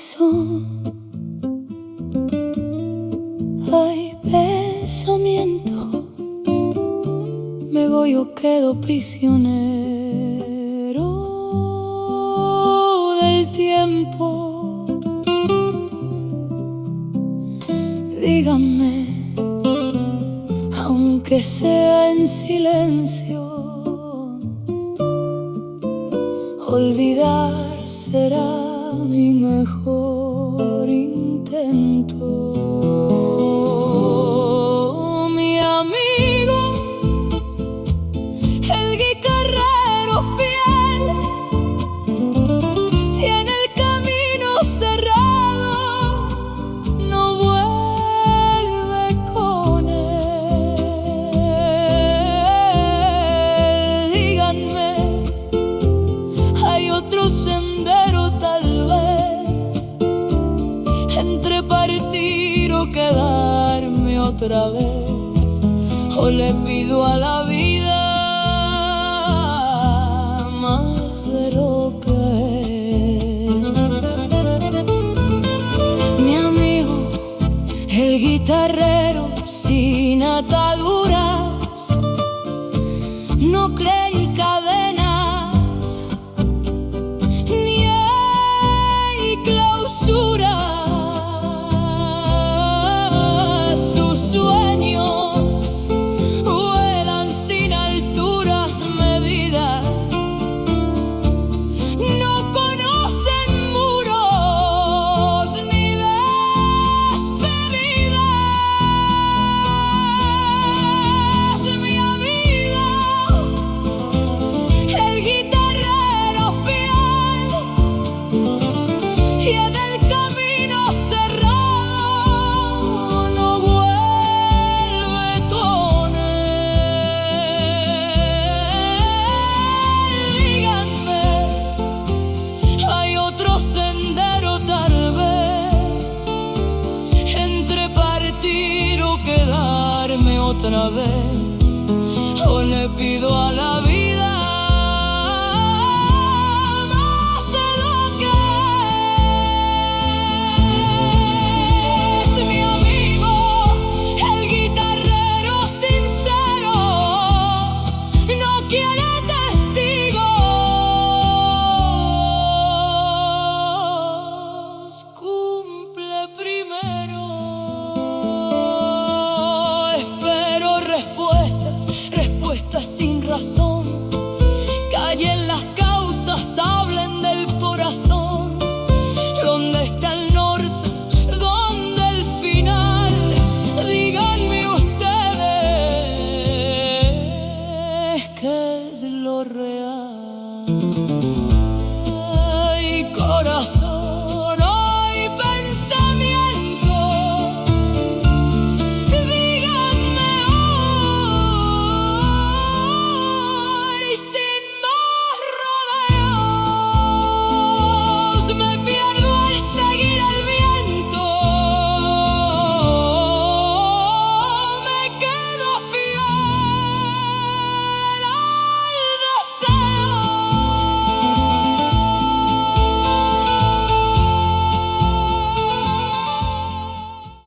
corazón hay pensamiento, me voy o quedo prisionero del tiempo. Díganme, aunque sea en silencio, olvidar será mi mejor intento. Mi amigo, el guitarrero fiel, tiene el camino cerrado, no vuelve con él. Díganme, hay otro sendero tal vez, entre partir o quedarme otra vez, o le pido a la vida más de lo que es. Mi amigo, el guitarrero sin ataduras, no cree en cadenas ni hay clausura. Sus sueños vuelan sin alturas medidas, no conocen muros ni despedidas. Mi amigo, el guitarrero fiel, y en el camino cerrado no vuelve con él. Díganme, hay otro sendero tal vez, entre partir o quedarme otra vez, o le pido a la vida